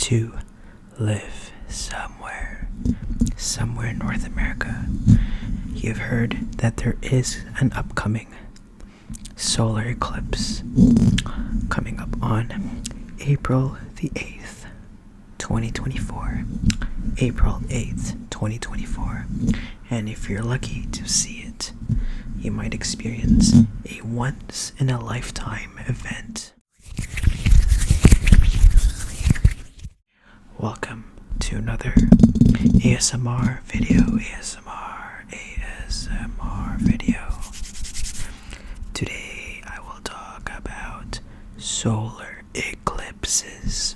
to live somewhere in North America, you've heard that there is an upcoming solar eclipse coming up on April the 8th, 2024. April 8th, 2024. And if you're lucky to see it, you might experience a once-in-a-lifetime event. Welcome to another ASMR video. Today I will talk about solar eclipses.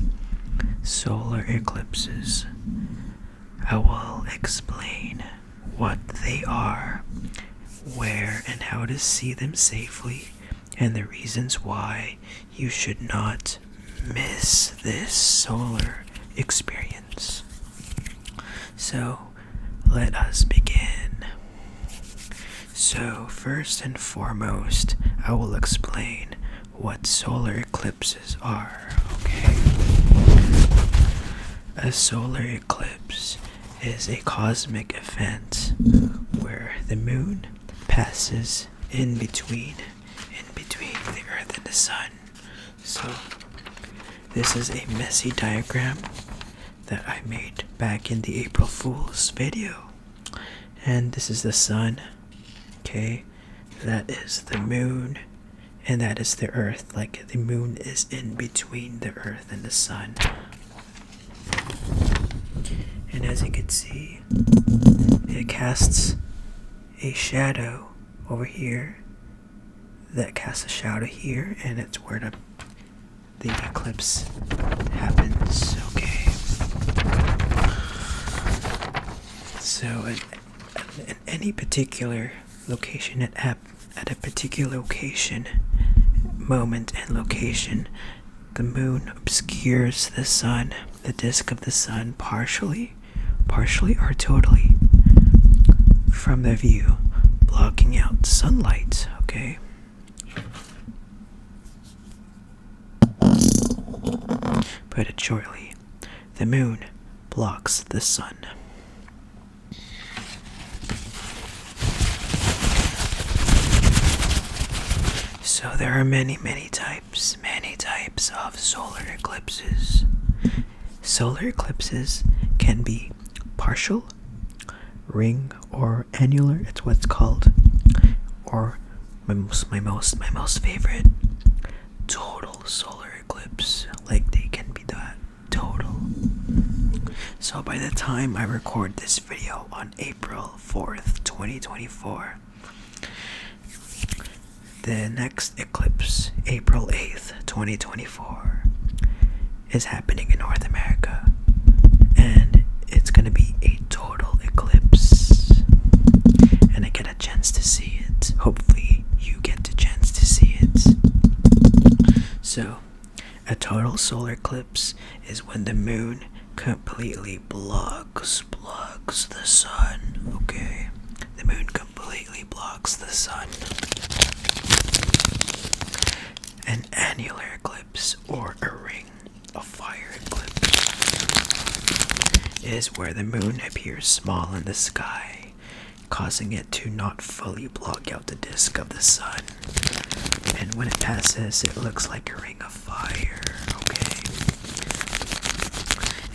I will explain what they are, where and how to see them safely, and the reasons why you should not miss this solar experience. So, let us begin. So, first and foremost, I will explain what solar eclipses are, okay? A solar eclipse is a cosmic event where the moon passes in between the earth and the sun. So this is a messy diagram that I made back in the April Fool's video. And this is the sun, okay? That is the moon, and that is the earth. Like, the moon is in between the earth and the sun. And as you can see, it casts a shadow over here that casts a shadow here, and it's where the eclipse happens, okay? So at any particular location, at a particular location, moment and location, the moon obscures the sun, the disk of the sun, partially or totally from the view, blocking out sunlight, okay? Put it shortly, the moon blocks the sun. So there are many types of solar eclipses. Solar eclipses can be partial, ring, or annular. It's what's called, or my most favorite, total solar eclipse. Like, they can be that total. So by the time I record this video on April 4th, 2024, the next eclipse, April 8th, 2024, is happening in North America, and it's going to be a total eclipse, and I get a chance to see it. Hopefully you get a chance to see it. So, a total solar eclipse is when the moon completely blocks the sun, okay? The moon completely blocks the sun. An annular eclipse, or a ring of fire eclipse, is where the moon appears small in the sky, causing it to not fully block out the disk of the sun. And when it passes, it looks like a ring of fire, okay?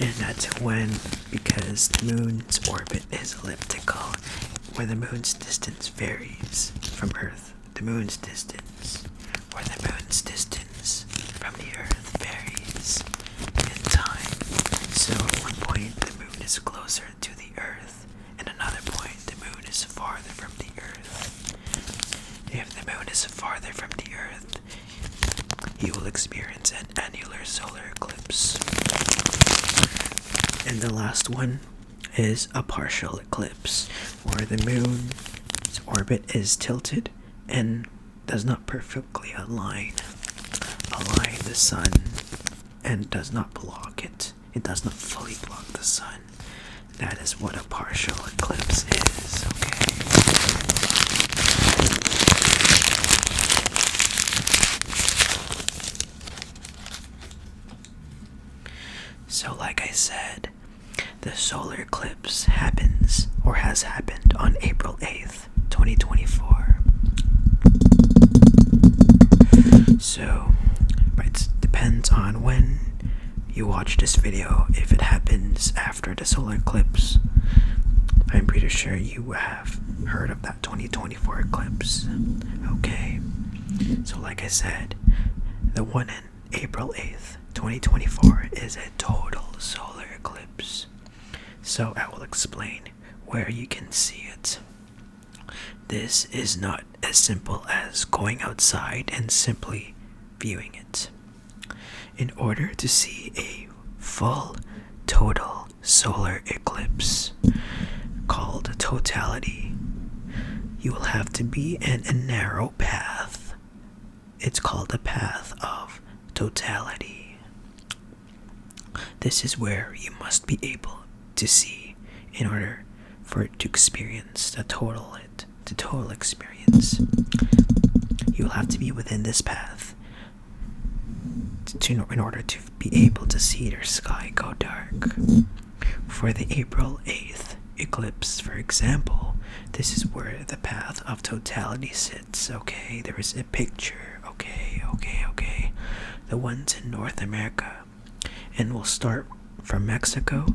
And that's when, because the moon's orbit is elliptical, where the moon's distance varies from Earth, the moon's distance from the earth varies in time. So at one point the moon is closer to the earth, and another point the moon is farther from the earth. If the moon is farther from the earth, you will experience an annular solar eclipse. And the last one is a partial eclipse, where the moon's orbit is tilted and does not perfectly align the sun, and does not block it. It does not fully block the sun. That is what a partial eclipse is, okay? So like I said, the solar eclipse happens or has happened on April 8th, 2024. So it depends on when you watch this video. If it happens after the solar eclipse, I'm pretty sure you have heard of that 2024 eclipse. Okay, so like I said, the one in April 8th, 2024 is a total solar eclipse. So I will explain where you can see it. This is not as simple as going outside and simply viewing it. In order to see a full total solar eclipse called totality, you will have to be in a narrow path. It's called the path of totality. This is where you must be able to see in order for it to experience the total experience. You will have to be within this path in order to be able to see your sky go dark. For the April 8th eclipse, for example, this is where the path of totality sits. Okay, there is a picture. Okay. The ones in North America, and we'll start from Mexico,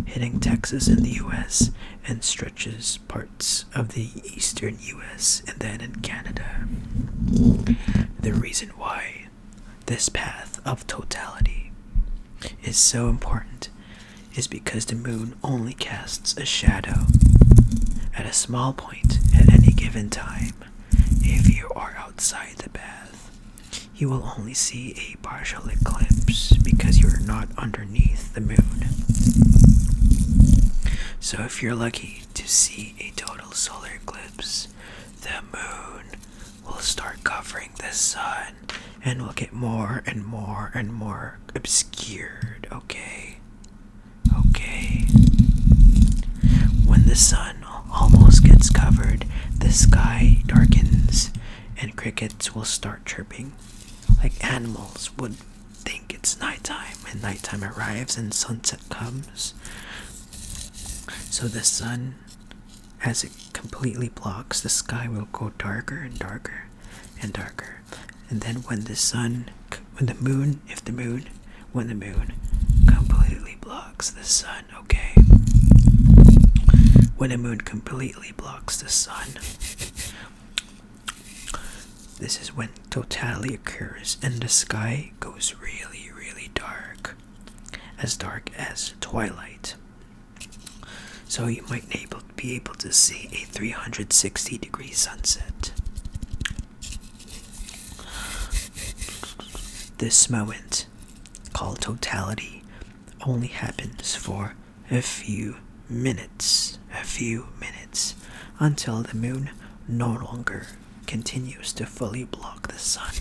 hitting Texas in the US, and stretches parts of the eastern US and then in Canada. The reason why this path of totality is so important is because the moon only casts a shadow at a small point at any given time. If you are outside the path, you will only see a partial eclipse because you are not underneath the moon. So if you're lucky to see a total solar eclipse, the moon will start covering the sun and will get more and more and more obscured. Okay. When the sun almost gets covered, the sky darkens and crickets will start chirping like animals would think it's nighttime, and nighttime arrives and sunset comes. So the sun, as it completely blocks, the sky will go darker and darker and darker. And then when the moon completely blocks the sun, okay? When the moon completely blocks the sun, this is when totality occurs and the sky goes really, really dark as twilight. So you might be able to see a 360-degree sunset. This moment, called totality, only happens for a few minutes until the moon no longer continues to fully block the sun.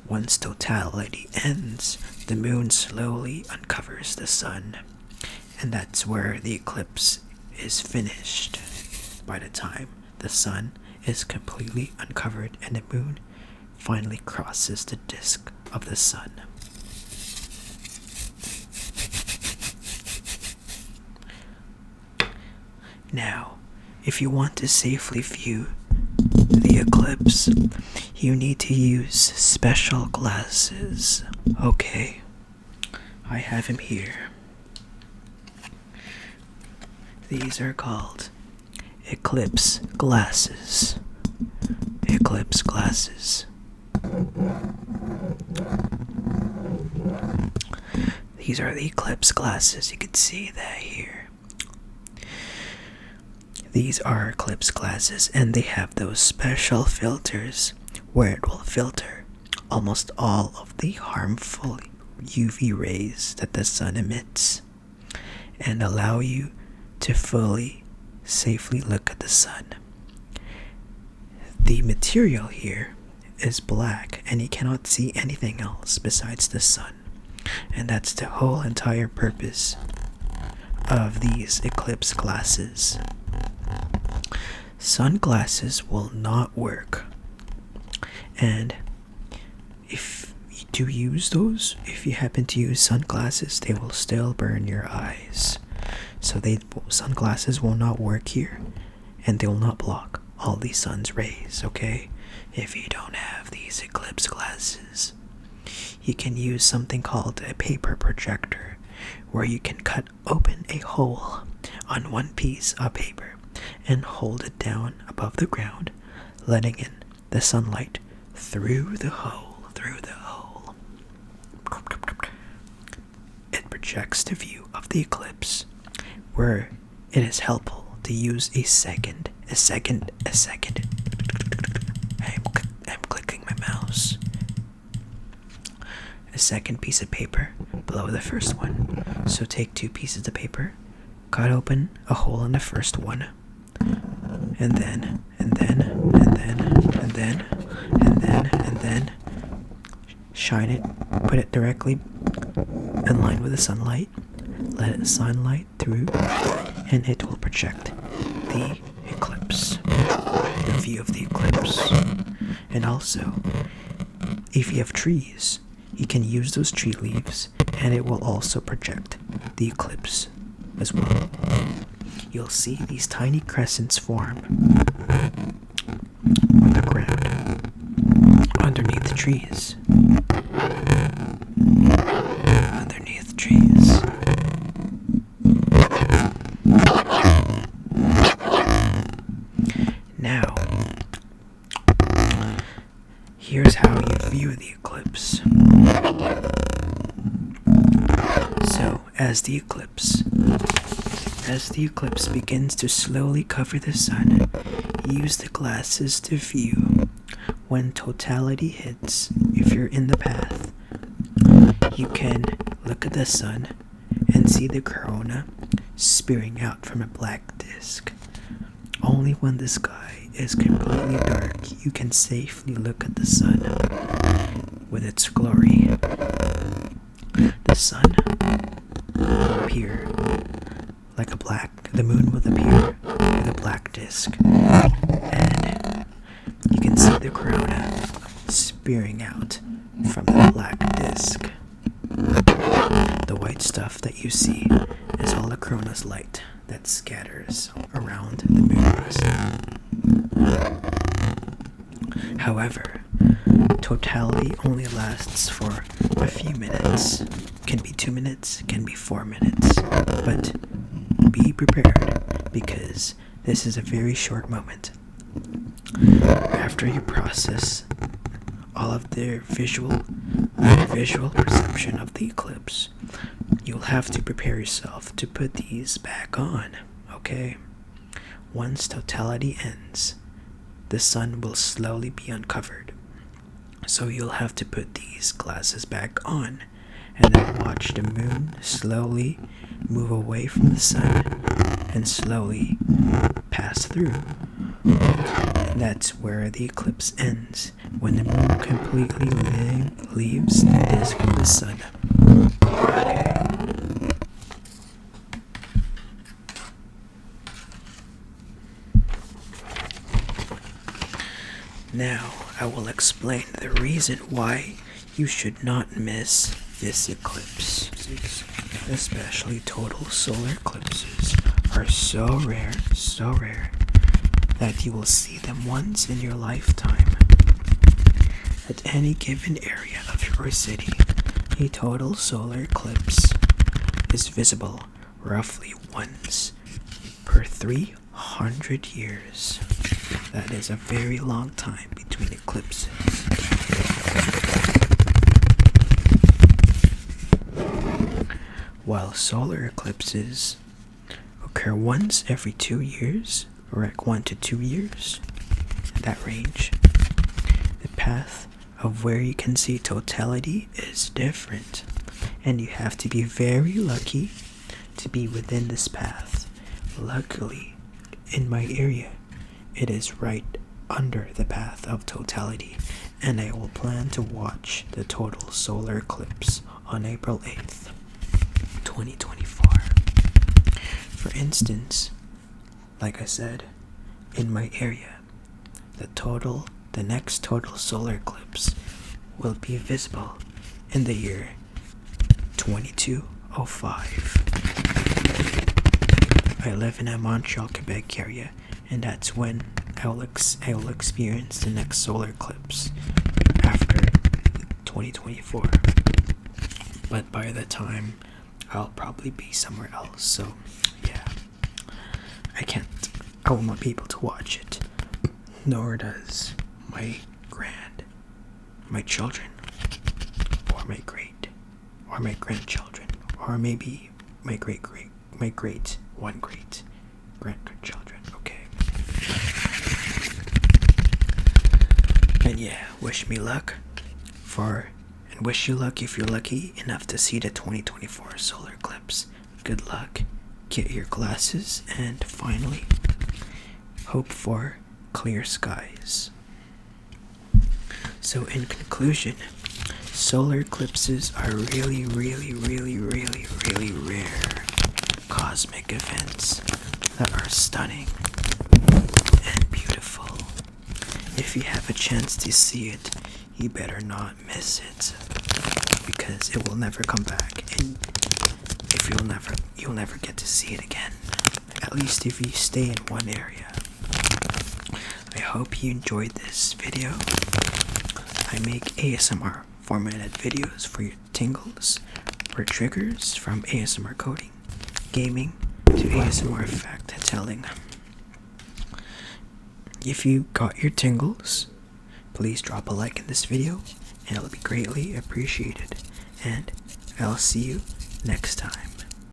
Once totality ends, the moon slowly uncovers the sun, and that's where the eclipse is finished. By the time the sun is completely uncovered and the moon finally crosses the disk of the sun. Now, if you want to safely view the eclipse, you need to use special glasses. Okay, I have them here. These are called eclipse glasses. Eclipse glasses. These are the eclipse glasses. You can see that here. These are eclipse glasses, and they have those special filters where it will filter almost all of the harmful UV rays that the sun emits and allow you to fully, safely look at the sun. The material here is black, and you cannot see anything else besides the sun. And that's the whole entire purpose of these eclipse glasses. Sunglasses will not work, and if Do use those. If you happen to use sunglasses, they will still burn your eyes. So sunglasses will not work here, and they will not block all the sun's rays, okay? If you don't have these eclipse glasses, you can use something called a paper projector, where you can cut open a hole on one piece of paper and hold it down above the ground, letting in the sunlight through the hole. It projects the view of the eclipse, where it is helpful to use a second. I'm clicking my mouse. A second piece of paper below the first one. So take 2 pieces of paper, cut open a hole in the first one, and then shine it, put it directly in line with the sunlight, let it sunlight through, and it will project the eclipse, the view of the eclipse. And also, if you have trees, you can use those tree leaves, and it will also project the eclipse as well. You'll see these tiny crescents form on the ground underneath the trees. Now, here's how you view the eclipse. So, as the eclipse begins to slowly cover the sun, use the glasses to view. When totality hits, if you're in the path, you can look at the sun and see the corona spearing out from a black disk. Only when the sky is completely dark, you can safely look at the sun with its glory. The sun will appear like the moon will appear with a black disk, and you can see the corona spearing out from the black disk. The white stuff that you see is all the corona's light that scatters around the moon. However, totality only lasts for a few minutes. Can be 2 minutes, can be 4 minutes, but be prepared because this is a very short moment. After you process all of their visual perception of the eclipse, you'll have to prepare yourself to put these back on, okay? Once totality ends, the sun will slowly be uncovered. So you'll have to put these glasses back on and then watch the moon slowly move away from the sun and slowly pass through. And that's where the eclipse ends, when the moon completely leaves the disk of the sun. Okay. Now I will explain the reason why you should not miss this eclipse. Especially total solar eclipses are so rare, that you will see them once in your lifetime. At any given area of your city, a total solar eclipse is visible roughly once per 300 years. That is a very long time between eclipses. While solar eclipses occur once every 2 years, or like 1 to 2 years, that range, the path of where you can see totality is different, and you have to be very lucky to be within this path. Luckily, in my area, it is right under the path of totality, and I will plan to watch the total solar eclipse on April 8th, 2024. For instance, like I said, in my area, the next total solar eclipse will be visible in the year 2205. I live in a Montreal, Quebec area, and that's when I will experience the next solar eclipse after 2024. But by the time, I'll probably be somewhere else, so yeah. I will not be able to watch it, nor does my children, or my grandchildren, or maybe my great grandchildren. Okay. And yeah, wish me luck and wish you luck if you're lucky enough to see the 2024 solar eclipse. Good luck, get your glasses, and finally, hope for clear skies. So in conclusion, solar eclipses are really rare cosmic events that are stunning and beautiful. If you have a chance to see it, you better not miss it, because it will never come back, and you'll never get to see it again, at least if you stay in one area. I hope you enjoyed this video. I make ASMR formatted videos for your tingles, or triggers, from ASMR coding, gaming, to ASMR fact telling. If you got your tingles, please drop a like in this video, and it'll be greatly appreciated. And I'll see you next time.